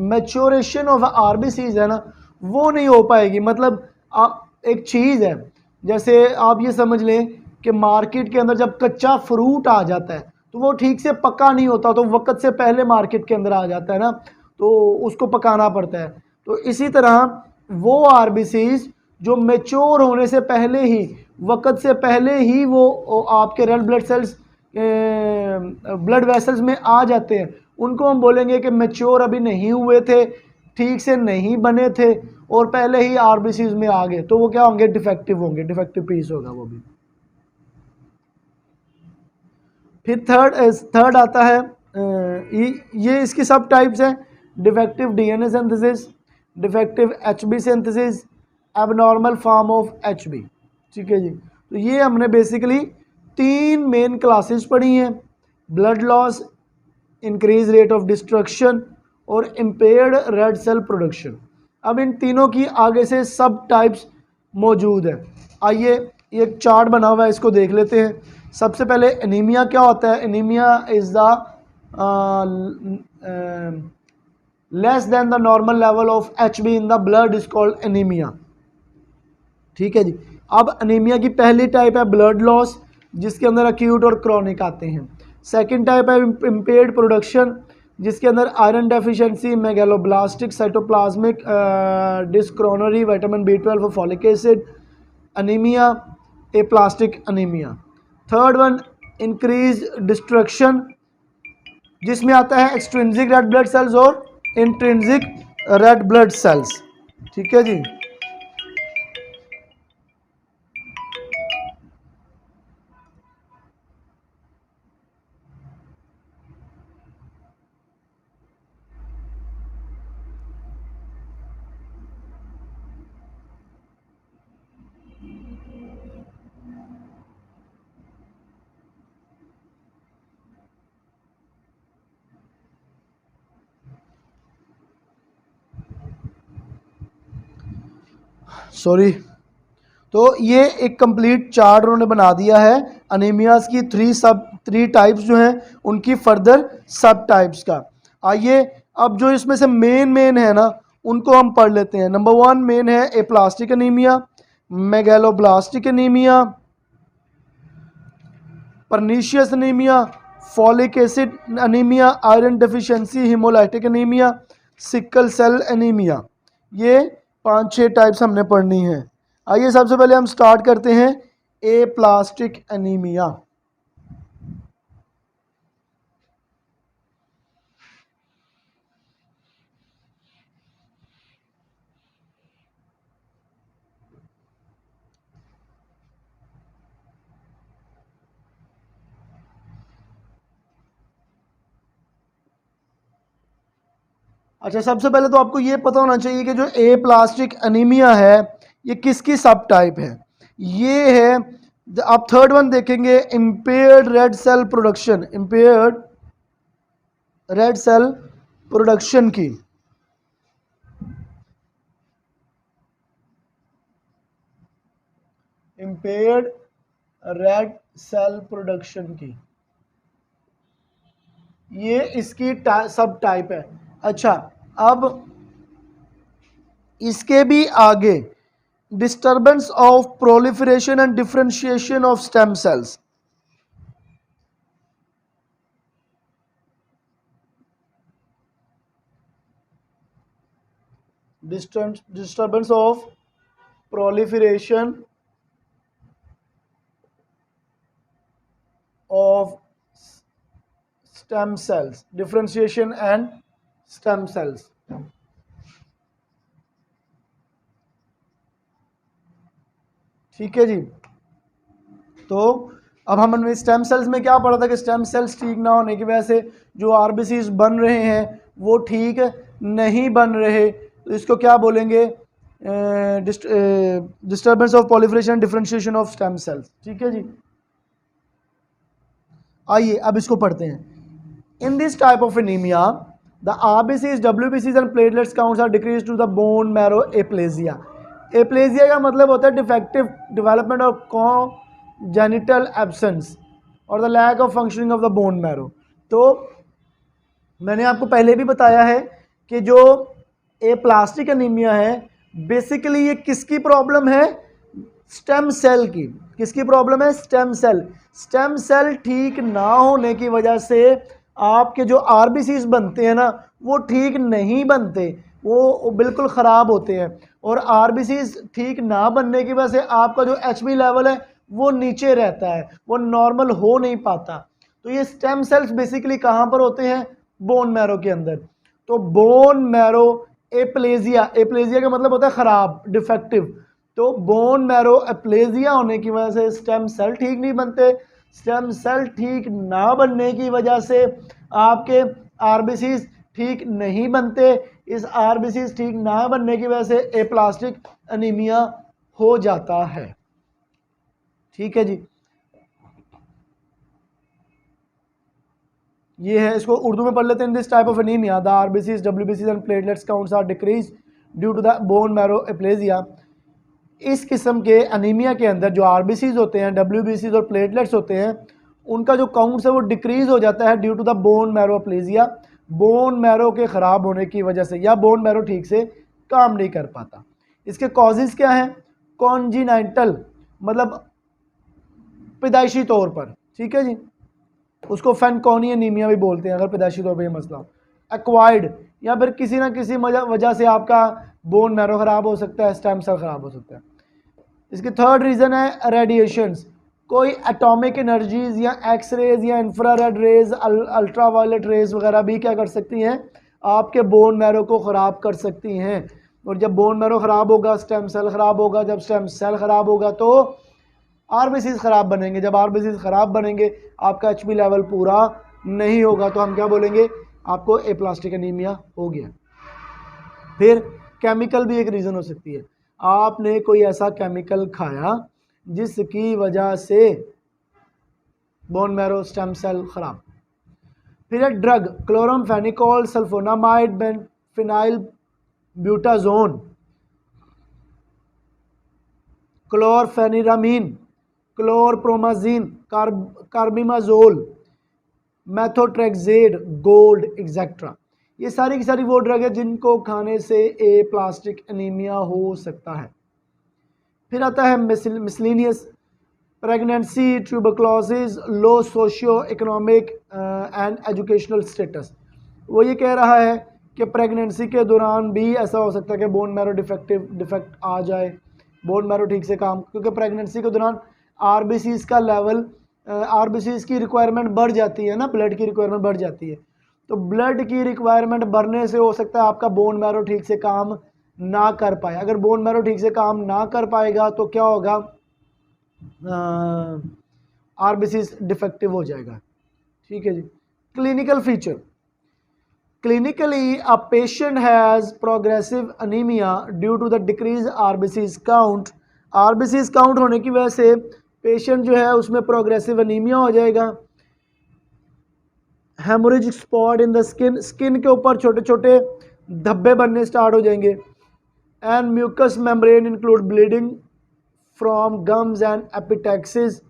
मैच्योरेशन ऑफ आरबीसीज है ना वो नहीं हो पाएगी। मतलब आप एक चीज़ है, जैसे आप ये समझ लें कि मार्केट के अंदर जब कच्चा फ्रूट आ जाता है तो वो ठीक से पका नहीं होता, तो वक्त से पहले मार्केट के अंदर आ जाता है ना, तो उसको पकाना पड़ता है। तो इसी तरह वो आरबीसीज जो मैच्योर होने से पहले ही, वक्त से पहले ही वो आपके red blood cells blood vessels में आ जाते हैं, उनको हम बोलेंगे कि मैच्योर अभी नहीं हुए थे, ठीक से नहीं बने थे और पहले ही आरबीसीज में आ गए, तो वो क्या होंगे, डिफेक्टिव होंगे, डिफेक्टिव पीस होगा वो भी। फिर थर्ड आता है ये इसकी सब टाइप्स हैं, defective DNA synthesis, defective HB synthesis, abnormal form of HB. ठीक है जी, तो ये हमने बेसिकली 3 मेन क्लासेस पढ़ी हैं, blood loss, increase rate of destruction और इम्पेयर्ड रेड सेल प्रोडक्शन। अब इन तीनों की आगे से सब टाइप्स मौजूद है। आइए एक चार्ट बना हुआ है, इसको देख लेते हैं। सबसे पहले एनीमिया क्या होता है। Anaemia is the less than the normal level of HB in the blood is called anaemia. ठीक है जी। अब एनीमिया की पहली टाइप है ब्लड लॉस, जिसके अंदर अक्यूट और क्रॉनिक आते हैं। सेकंड टाइप है इम्पेयर्ड प्रोडक्शन, जिसके अंदर आयरन डेफिशिएंसी, मेगालोब्लास्टिक साइटोप्लाज्मिक डिस्क्रोनरी, विटामिन B12 और folic acid, anaemia, aplastic anaemia. Third one increase destruction, जिसमें आता है एक्सट्रिंसिक रेड ब्लड सेल्स और इंट्रिंसिक रेड ब्लड सेल्स। ठीक है जी। सॉरी, तो ये एक कंप्लीट चार्ट उन्होंने बना दिया है अनीमियाज की थ्री टाइप्स जो हैं उनकी फर्दर सब टाइप्स का। आइए अब जो इसमें से मेन है ना उनको हम पढ़ लेते हैं। नंबर 1 मेन है aplastic anaemia, megaloblastic anaemia, pernicious anaemia, folic acid anaemia, iron deficiency, haemolytic anaemia, sickle cell anaemia. ये 5-6 टाइप्स हमने पढ़नी है। आइए सबसे पहले हम स्टार्ट करते हैं एप्लास्टिक अनीमिया। अच्छा, सबसे पहले तो आपको ये पता होना चाहिए कि जो एप्लास्टिक अनीमिया है ये किसकी सब टाइप है। ये है, आप थर्ड वन देखेंगे, impaired red cell production, impaired red cell production की। इम्पेयर्ड रेड सेल प्रोडक्शन की, ये इसकी सब टाइप है। अच्छा, अब इसके भी आगे disturbance of proliferation and differentiation of stem sales, disturbance of proliferation of stem cells, differentiation and stem cells। ठीक है जी। तो अब हमने स्टेम सेल्स में क्या पढ़ा था कि स्टेम सेल्स ठीक ना होने की वजह से जो आरबीसीज बन रहे हैं वो ठीक नहीं बन रहे, तो इसको क्या बोलेंगे, disturbance of proliferation differentiation of stem cells. ठीक है जी। आइए अब इसको पढ़ते हैं। In this type of anaemia the RBCs, डब्ल्यूबीसीज and platelets counts are decrease to the bone marrow aplasia. Aplasia का मतलब होता है defective development of congenital absence और the lack of functioning of the bone marrow. तो मैंने आपको पहले भी बताया है कि जो एप्लास्टिक एनीमिया है बेसिकली ये किसकी प्रॉब्लम है, स्टेम सेल की। किसकी प्रॉब्लम है, स्टेम सेल। स्टेम सेल ठीक ना होने की वजह से आपके जो आरबीसीज बनते हैं ना वो ठीक नहीं बनते, वो बिल्कुल ख़राब होते हैं। और आरबीसीज ठीक ना बनने की वजह से आपका जो एचबी लेवल है वो नीचे रहता है, वो नॉर्मल हो नहीं पाता। तो ये स्टेम सेल्स बेसिकली कहाँ पर होते हैं, बोन मैरो के अंदर। तो बोन मैरो एप्लेजिया, एप्लेजिया का मतलब होता है खराब, डिफेक्टिव। तो बोन मैरो एप्लेजिया होने की वजह से स्टेम सेल ठीक नहीं बनते। स्टेम सेल ठीक ना बनने की वजह से आपके आरबीसीज ठीक नहीं बनते। इस आरबीसीज ठीक ना बनने की वजह से एप्लास्टिक अनीमिया हो जाता है। ठीक है जी, ये है, इसको उर्दू में पढ़ लेते हैं। This type of anaemia the RBCs डब्ल्यूबीसीज and platelets counts are decrease due to the bone marrow aplasia. इस किस्म के अनीमिया के अंदर जो आरबीसीज होते हैं, डब्ल्यूबीसीज और प्लेटलेट्स होते हैं, उनका जो काउंट्स है वो डिक्रीज हो जाता है due to the bone marrow aplasia, bone marrow के ख़राब होने की वजह से, या बोन मैरो ठीक से काम नहीं कर पाता। इसके कॉजेज़ क्या हैं? कॉन्जिनाइटल मतलब पैदाइशी तौर पर, ठीक है जी, उसको फैनकोनी एनीमिया भी बोलते हैं अगर पैदाइशी तौर पर यह मसला हो। एक्वायर्ड, या फिर किसी ना किसी वजह से आपका बोन मैरो ख़राब हो सकता है, स्टेम सेल ख़राब हो सकता है। इसकी थर्ड रीज़न है रेडिएशंस। कोई एटॉमिक एनर्जीज या एक्स रेज या infrared rays, ultra violet rays वगैरह भी क्या कर सकती हैं? आपके बोन मैरो को ख़राब कर सकती हैं। और जब बोन मैरो ख़राब होगा, स्टेम सेल ख़राब होगा। जब स्टेम सेल ख़राब होगा तो आरबीसीज ख़राब बनेंगे। जब आरबीसीज ख़राब बनेंगे, आपका एचबी लेवल पूरा नहीं होगा, तो हम क्या बोलेंगे? आपको एप्लास्टिक एनीमिया हो गया। फिर केमिकल भी एक रीज़न हो सकती है। आपने कोई ऐसा केमिकल खाया जिसकी वजह से बोन मैरो स्टेम सेल खराब। फिर है drug, chloramphenicol, sulphonamide, phenylbutazone, chlorpheniramine, chlorpromazine, carbimazole, methotrexate, gold etcetera. ये सारी की सारी वो ड्रग है जिनको खाने से प्लास्टिक एनीमिया हो सकता है। फिर आता है miscellaneous, pregnancy, tuberculosis, low socio economic and educational status. वो ये कह रहा है कि प्रेगनेंसी के दौरान भी ऐसा हो सकता है कि बोन मैरो डिफेक्ट आ जाए, बोन मैरो ठीक से काम, क्योंकि प्रेगनेंसी के दौरान आरबीसीज का लेवल, आरबीसीज की रिक्वायरमेंट बढ़ जाती है ना, ब्लड की रिक्वायरमेंट बढ़ जाती है। तो ब्लड की रिक्वायरमेंट बढ़ने से हो सकता है आपका बोन मैरो ठीक से काम ना कर पाए। अगर बोन मैरो ठीक से काम ना कर पाएगा तो क्या होगा? आरबीसीज डिफेक्टिव हो जाएगा। ठीक है जी। Clinical feature, clinically a patient has progressive anemia due to the decreased RBCs count। RBCs count होने की वजह से पेशेंट जो है उसमें प्रोग्रेसिव अनीमिया हो जाएगा। Haemorrhagic spot in the skin, skin के ऊपर छोटे छोटे धब्बे बनने स्टार्ट हो जाएंगे। And mucus membrane include bleeding from gums and epistaxis,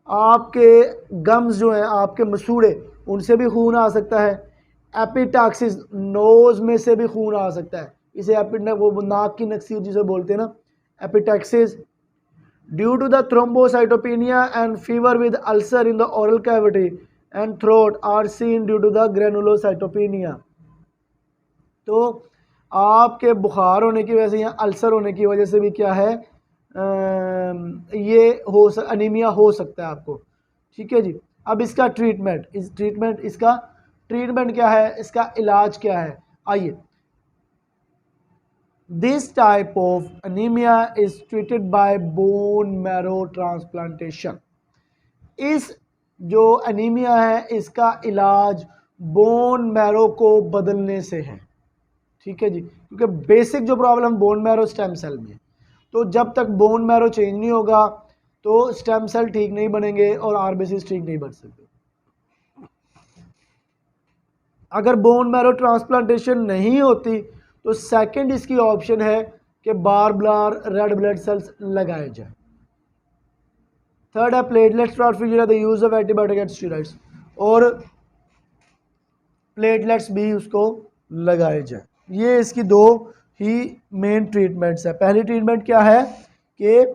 आपके गम्स जो हैं, आपके मसूड़े, उनसे भी खून आ सकता है। एपिटैक्सिस, नोज में से भी खून आ सकता है, इसे वो नाक की नक्सीर जिसे बोलते हैं ना, epistaxis. Due to the thrombocytopenia and fever with ulcer in the oral cavity and throat are seen due to the granulocytopenia. तो आपके बुखार होने की वजह से या अल्सर होने की वजह से भी क्या है, ये अनीमिया हो सकता है आपको। ठीक है जी। अब इसका इसका ट्रीटमेंट क्या है, इसका इलाज क्या है, आइए। This type of anaemia is treated by bone marrow transplantation. इस जो अनीमिया है इसका इलाज बोन मैरो को बदलने से है। ठीक है जी, क्योंकि बेसिक जो problem bone marrow stem cell में है, तो जब तक बोन मैरो चेंज नहीं होगा तो स्टेम सेल ठीक नहीं बनेंगे और आरबीसीज ठीक नहीं बन सकते। अगर बोन मैरो ट्रांसप्लांटेशन नहीं होती तो सेकंड इसकी ऑप्शन है कि बार बार रेड ब्लड सेल्स लगाए जाए। थर्ड है platelets transfusion, the use of antibiotic and steroids, और प्लेटलेट्स भी उसको लगाए जाए। ये इसकी दो ही मेन ट्रीटमेंट्स है। पहली ट्रीटमेंट क्या है कि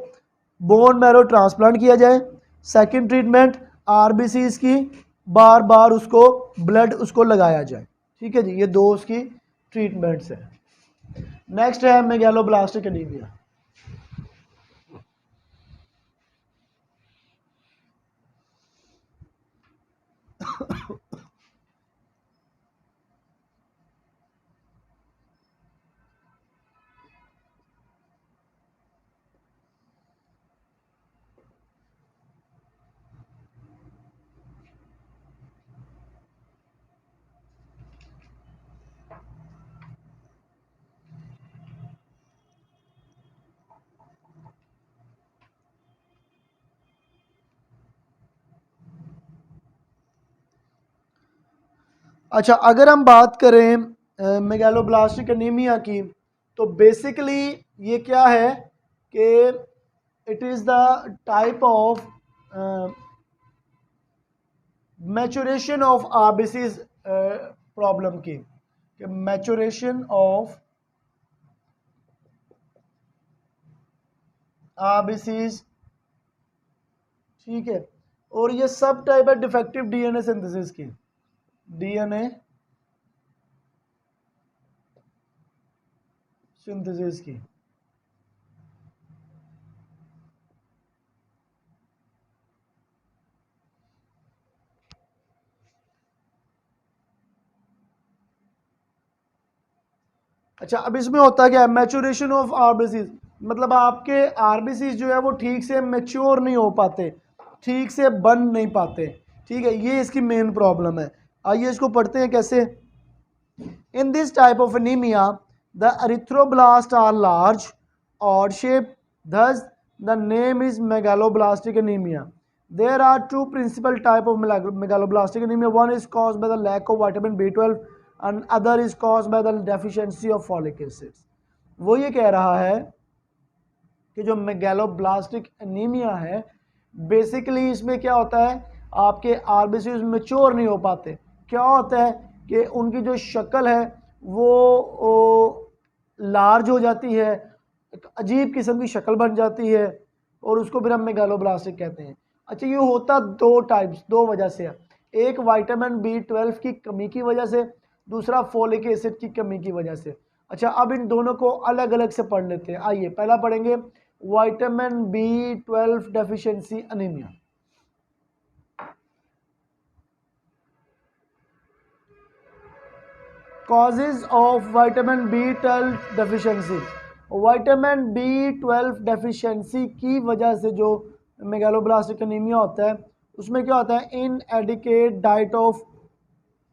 बोन मैरो ट्रांसप्लांट किया जाए। सेकंड ट्रीटमेंट आरबीसीज की बार बार उसको ब्लड उसको लगाया जाए। ठीक है जी, ये दो उसकी ट्रीटमेंट्स है। नेक्स्ट है मेगालोब्लास्टिक एनीमिया। अच्छा, अगर हम बात करें मेगालोब्लास्टिक एनीमिया की, तो बेसिकली ये क्या है कि it is the type of maturation of RBCs problem की, कि मैचुरेशन ऑफ आरबीसीज, ठीक है, और ये सब टाइप है डिफेक्टिव डीएनए सिंथेसिस की, डीएनए सिंथेसिस की। अच्छा, अब इसमें होता है क्या, मैचुरेशन ऑफ आरबीसीज, मतलब आपके आरबीसीज जो है वो ठीक से मैच्योर नहीं हो पाते, ठीक से बन नहीं पाते, ठीक है, ये इसकी मेन प्रॉब्लम है। आइए इसको पढ़ते हैं कैसे। In this type of anaemia the erythroblast are large odd shape, thus the name is megaloblastic anemia. There are two principal type of megaloblastic anemia. One is caused by the lack of vitamin B12 and other is caused by the deficiency of folic acids. वो ये कह रहा है कि जो मेगालोब्लास्टिक एनीमिया है, बेसिकली इसमें क्या होता है, आपके आरबीसीज मैच्योर नहीं हो पाते। क्या होता है कि उनकी जो शक्ल है वो लार्ज हो जाती है, एक अजीब किस्म की शक्ल बन जाती है, और उसको फिर हम मेगालोब्लास्टिक कहते हैं। अच्छा, ये होता दो टाइप्स, दो वजह से है। एक विटामिन B12 की कमी की वजह से, दूसरा फोलिक एसिड की कमी की वजह से। अच्छा, अब इन दोनों को अलग अलग से पढ़ लेते हैं। आइए पहला पढ़ेंगे vitamin B12 deficiency anaemia. Causes of vitamin B12 deficiency, vitamin B12 deficiency की वजह से जो मेगालोब्लास्टिक एनीमिया होता है, उसमें क्या होता है, इनएडिक्वेट diet of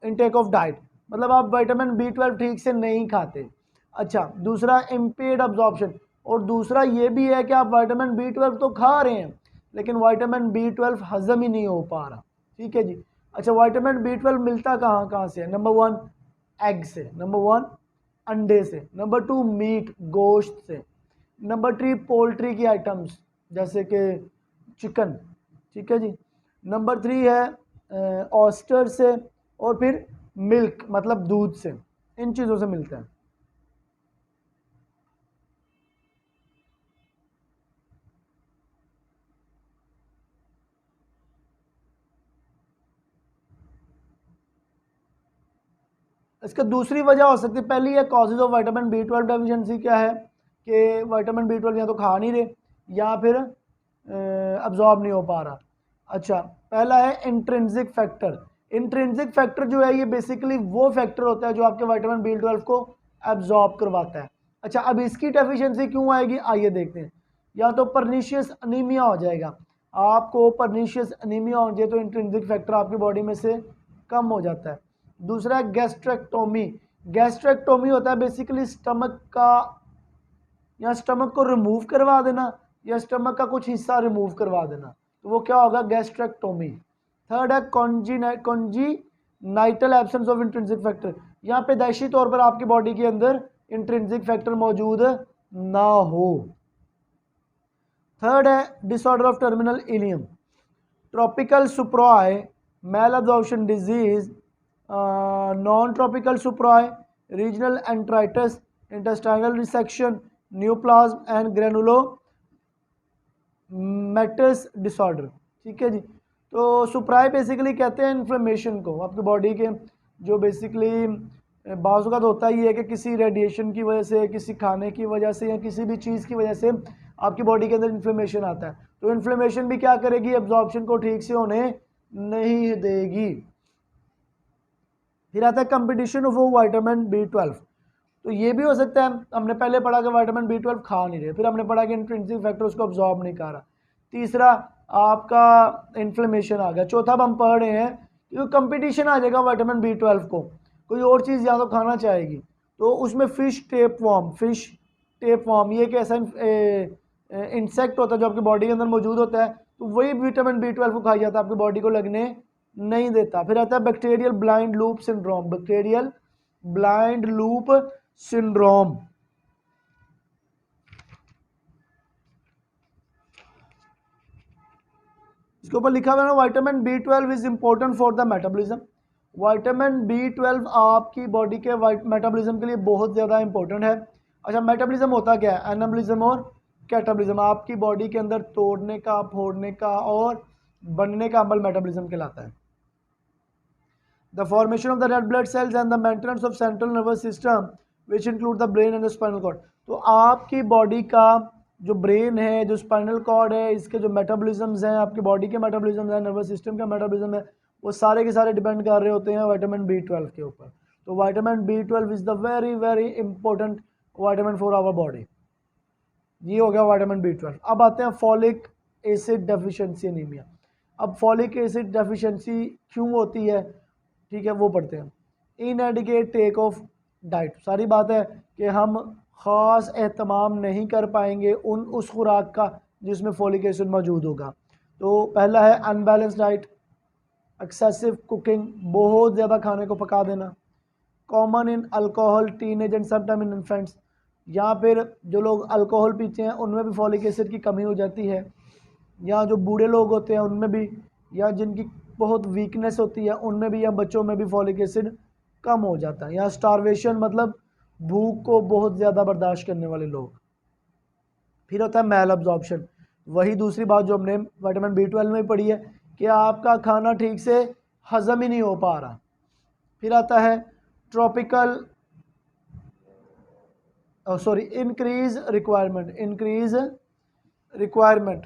intake of diet, मतलब आप विटामिन B12 ठीक से नहीं खाते। अच्छा, दूसरा इम्पेयर्ड अब्जॉर्प्शन, और दूसरा ये भी है कि आप विटामिन B12 तो खा रहे हैं लेकिन विटामिन B12 हजम ही नहीं हो पा रहा, ठीक है जी। अच्छा, विटामिन B12 मिलता कहाँ कहाँ से है? नंबर वन एग से, नंबर वन अंडे से, नंबर टू मीट गोश्त से, नंबर थ्री पोल्ट्री की आइटम्स जैसे कि चिकन, ठीक है जी, नंबर थ्री है ऑस्टर से, और फिर मिल्क मतलब दूध से, इन चीज़ों से मिलता है। इसका दूसरी वजह हो सकती है, पहली है causes of vitamin B12 deficiency, क्या है कि विटामिन B12 या तो खा नहीं रहे या फिर अब्जॉर्ब नहीं हो पा रहा। अच्छा, पहला है इंट्रिंसिक फैक्टर। इंट्रिंसिक फैक्टर जो है ये बेसिकली वो फैक्टर होता है जो आपके विटामिन B12 को एब्जॉर्ब करवाता है। अच्छा, अब इसकी डेफिशिएंसी क्यों आएगी, आइए देखते हैं। या तो परनीशियस अनीमिया हो जाएगा, आपको परनीशियस अनीमिया हो जाए तो इंट्रिंसिक फैक्टर आपकी बॉडी में से कम हो जाता है। दूसरा है गैस्ट्रेक्टोमी। गैस्ट्रेक्टोमी होता है बेसिकली स्टमक का, या स्टमक को रिमूव करवा देना या स्टमक का कुछ हिस्सा रिमूव करवा देना, तो वो क्या होगा, गैस्ट्रेक्टोमी। थर्ड है कॉन्जीनाइटल एब्सेंस ऑफ इंट्रिंसिक फैक्टर, यहाँ पे दैशी तौर पर आपकी बॉडी के अंदर इंट्रिंसिक फैक्टर मौजूद ना हो। थर्ड है disorder of terminal ileum, tropical sprue, malabsorption disease, non tropical sprue, regional enteritis, intestinal resection, neoplasm and granulomatous disorder, ठीक है जी। तो सुप्राई बेसिकली कहते हैं इन्फ्लेमेशन को, आपकी बॉडी के जो बेसिकली बाज़ होता ही है कि किसी रेडिएशन की वजह से, किसी खाने की वजह से या किसी भी चीज़ की वजह से आपकी बॉडी के अंदर इन्फ्लेमेशन आता है, तो इन्फ्लेमेशन भी क्या करेगी, एब्जॉर्प्शन को ठीक से होने नहीं देगी। फिर आता है कंपटीशन ऑफ विटामिन B12, तो ये भी हो सकता है, हमने पहले पढ़ा कि विटामिन B12 खा नहीं रहे, फिर हमने पढ़ा कि इंट्रिंसिक फैक्टर उसको अब्जॉर्ब नहीं कर रहा, तीसरा आपका इन्फ्लेमेशन आ गया, चौथा अब हम पढ़ रहे हैं कि कंपटीशन आ जाएगा विटामिन B12 को, कोई और चीज़ या तो खाना चाहेगी, तो उसमें फिश टेप वॉर्म ये एक ऐसा इंसेक्ट होता है जो आपकी बॉडी के अंदर मौजूद होता है, तो वही विटामिन B12 को खाई जाता है, आपकी बॉडी को लगने नहीं देता। फिर आता है bacterial blind loop syndrome, bacterial blind loop syndrome. इसके ऊपर लिखा हुआ है ना, vitamin B12 is important for the metabolism. Vitamin B12 आपकी बॉडी के मेटाबॉलिज्म के लिए बहुत ज़्यादा इंपॉर्टेंट है। अच्छा, मेटाबॉलिज्म होता क्या है? एनाबॉलिज्म और कैटाबॉलिज्म, आपकी बॉडी के अंदर तोड़ने का, फोड़ने का और बनने का अमल मेटाबॉलिज्म कहलाता है। The formation of the red blood cells and the maintenance of central nervous system which include the brain and the spinal cord. तो आपकी बॉडी का जो ब्रेन है, जो स्पाइनल कॉर्ड है, इसके जो मेटाबॉलिज्म्स हैं, आपकी बॉडी के मेटाबॉलिज्म है, नर्वस सिस्टम का मेटाबॉलिज्म है, वो सारे के सारे डिपेंड कर रहे होते हैं विटामिन B12 के ऊपर। तो vitamin B12 is the very very important vitamin for our body. ये हो गया विटामिन B12। अब आते हैं फॉलिक एसिड डेफिशिएंसी एनीमिया। अब फॉलिक एसिड डेफिशिएंसी क्यों होती है, ठीक है, वो पढ़ते हैं। इनएडिकेट टेक ऑफ डाइट, सारी बात है कि हम ख़ास एहतमाम नहीं कर पाएंगे उस खुराक का जिसमें फॉलिक एसिड मौजूद होगा। तो पहला है अनबैलेंस डाइट, एक्सेसिव कुकिंग, बहुत ज़्यादा खाने को पका देना, common in alcohol, teenage and sometime in infants, या फिर जो लोग अल्कोहल पीते हैं उनमें भी फॉलिक एसिड की कमी हो जाती है, या जो बूढ़े लोग होते हैं उनमें भी, या जिनकी बहुत वीकनेस होती है उनमें भी, या बच्चों में भी फॉलिक एसिड कम हो जाता है, या स्टारवेशन मतलब भूख को बहुत ज़्यादा बर्दाश्त करने वाले लोग। फिर होता है मैल अब्जॉर्प्शन, वही दूसरी बात जो हमने विटामिन B12 में पढ़ी है कि आपका खाना ठीक से हजम ही नहीं हो पा रहा। फिर आता है tropical increase requirement, increase requirement,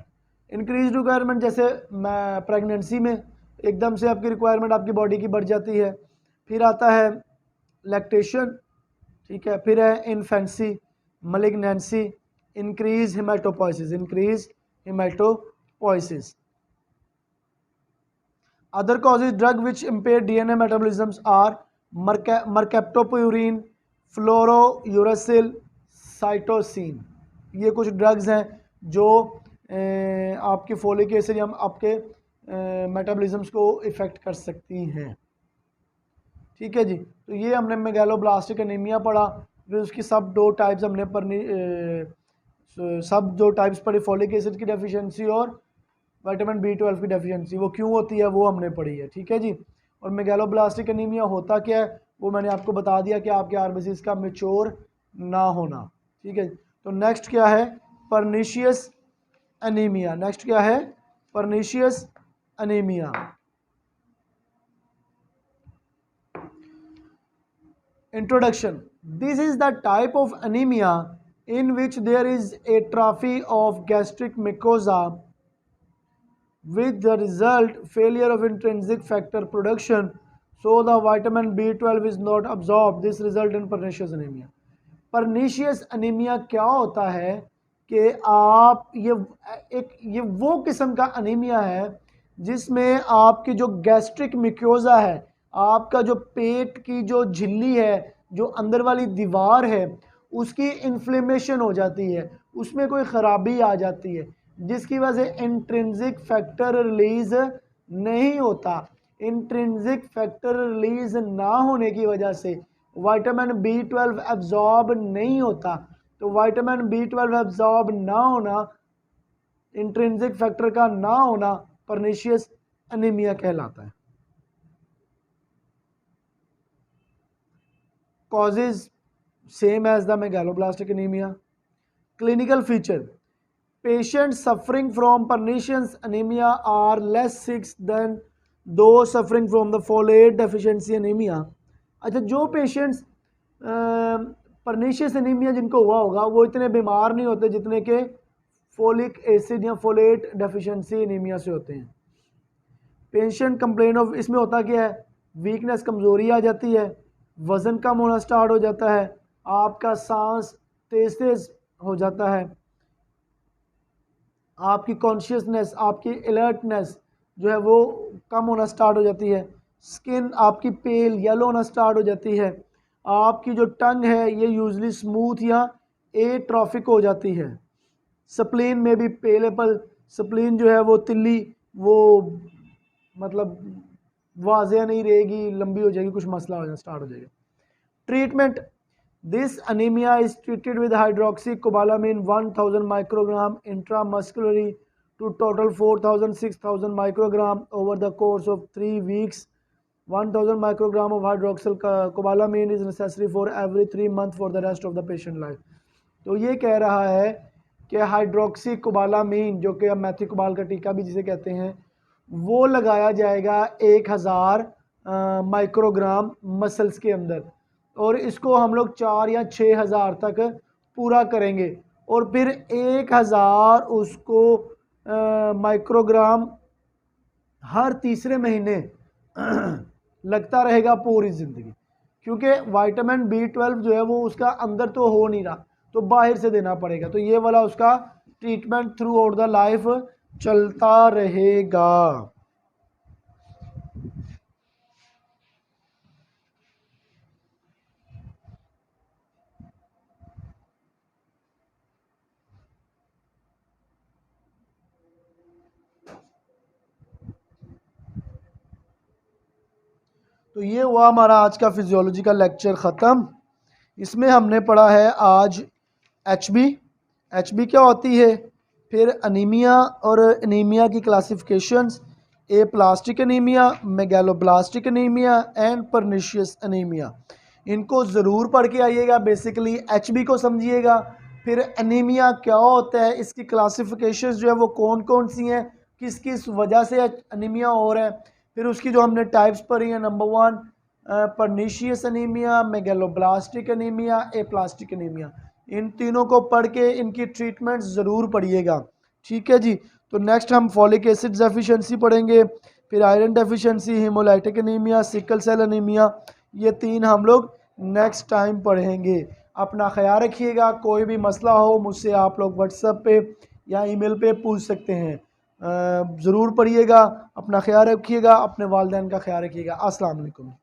जैसे प्रेगनेंसी में एकदम से आपकी रिक्वायरमेंट आपकी बॉडी की बढ़ जाती है। फिर आता है लैक्टेशन, ठीक है। फिर है infancy, malignancy, increase haematopoiesis. Other causes drug which impair DNA metabolisms are mercaptopurine, fluorouracil, cytosine. ये कुछ ड्रग्स हैं जो आपके फॉलिक एसिड या आपके मेटाबॉलिज्म्स को इफ़ेक्ट कर सकती हैं, ठीक है जी। तो ये हमने मेगालोब्लास्टिक एनीमिया पढ़ा, फिर उसकी सब दो टाइप्स हमने पढ़ी, फॉलिक एसिड की डेफिशिएंसी और विटामिन B12 की डेफिशिएंसी, वो क्यों होती है वो हमने पढ़ी है, ठीक है जी। और मेगालोब्लास्टिक एनीमिया होता क्या है वो मैंने आपको बता दिया कि आपके आरबीसीज का मैच्योर ना होना, ठीक है। तो नेक्स्ट क्या है? Pernicious anaemia. नेक्स्ट क्या है? Pernicious anaemia. Introduction. This is the type of anemia in which there is atrophy of gastric mucosa with the result failure of intrinsic factor production, so the vitamin B12 is not absorbed. This result in pernicious anemia. Pernicious anemia क्या होता है कि आप ये वो किस्म का अनीमिया है जिसमें आपकी जो गैस्ट्रिक मिक्योजा है, आपका जो पेट की जो झिल्ली है, जो अंदर वाली दीवार है, उसकी इन्फ्लेमेशन हो जाती है, उसमें कोई ख़राबी आ जाती है, जिसकी वजह से इंट्रिंसिक फैक्टर रिलीज नहीं होता। इंट्रिंसिक फैक्टर रिलीज ना होने की वजह से विटामिन B12 एब्जॉर्ब नहीं होता। तो विटामिन B12 एब्जॉर्ब ना होना, इंट्रिंसिक फैक्टर का ना होना परनीशियस एनीमिया कहलाता है। Causes same as the megaloblastic anemia. Clinical feature: patients suffering from pernicious anemia are less sick than those suffering from the folate deficiency anemia. अच्छा, जो पेशेंट्स परनीशियस एनीमिया जिनको हुआ होगा वो इतने बीमार नहीं होते जितने के फोलिक एसिड या फोलेट डेफिशिएंसी एनीमिया से होते हैं। पेशेंट कंप्लेन ऑफ, इसमें होता क्या है? वीकनेस, कमज़ोरी आ जाती है, वज़न कम होना स्टार्ट हो जाता है, आपका सांस तेज तेज हो जाता है, आपकी कॉन्शियसनेस, आपकी अलर्टनेस जो है वो कम होना स्टार्ट हो जाती है, स्किन आपकी पेल येलो होना स्टार्ट हो जाती है, आपकी जो टंग है ये यूजली स्मूथ या एट्रॉफिक हो जाती है, स्प्लीन में भी पेलेबल, स्प्लीन जो है वो तिल्ली, वो मतलब वाज़ेह नहीं रहेगी, लंबी हो जाएगी, कुछ मसला हो जाए स्टार्ट हो जाएगा। Treatment, this anaemia is treated with hydroxocobalamin 1000 microgram intramuscularly to total 4000-6000 microgram over the course of 3 weeks. 1000 microgram of hydroxocobalamin is necessary for every 3 month for the rest of the patient life. तो ये कह रहा है कि हाइड्रोक्सीकोबालामिन, जो कि मैथिकोबाल का टीका भी जिसे कहते हैं, वो लगाया जाएगा 1000 माइक्रोग्राम मसल्स के अंदर, और इसको हम लोग 4 या 6000 तक पूरा करेंगे, और फिर 1000 उसको माइक्रोग्राम हर तीसरे महीने लगता रहेगा पूरी ज़िंदगी, क्योंकि विटामिन B12 जो है वो उसका अंदर तो हो नहीं रहा, तो बाहर से देना पड़ेगा। तो ये वाला उसका treatment through out the life चलता रहेगा। तो ये हुआ हमारा आज का फिजियोलॉजी का लेक्चर ख़त्म। इसमें हमने पढ़ा है आज एचबी क्या होती है, फिर अनीमिया और अनीमिया की classifications, A plastic anaemia, megaloblastic anaemia and pernicious anaemia. इनको ज़रूर पढ़ के आइएगा। बेसिकली एचबी को समझिएगा, फिर अनीमिया क्या होता है, इसकी क्लासिफिकेशंस जो है वो कौन कौन सी हैं, किस किस वजह से अनीमिया हो रहा है, फिर उसकी जो हमने टाइप्स पढ़ी हैं, number 1 pernicious anaemia, megaloblastic anaemia, aplastic anaemia. इन तीनों को पढ़ के इनकी ट्रीटमेंट ज़रूर पढ़िएगा, ठीक है जी। तो नेक्स्ट हम फॉलिक एसिड डेफिशिएंसी पढ़ेंगे, फिर iron deficiency, haemolytic anaemia, sickle cell anaemia. ये 3 हम लोग नेक्स्ट टाइम पढ़ेंगे। अपना ख्याल रखिएगा। कोई भी मसला हो मुझसे आप लोग व्हाट्सएप पे या ईमेल पे पूछ सकते हैं। ज़रूर पढ़िएगा, अपना ख्याल रखिएगा, अपने वालिदैन का ख्याल रखिएगा। अस्सलाम वालेकुम।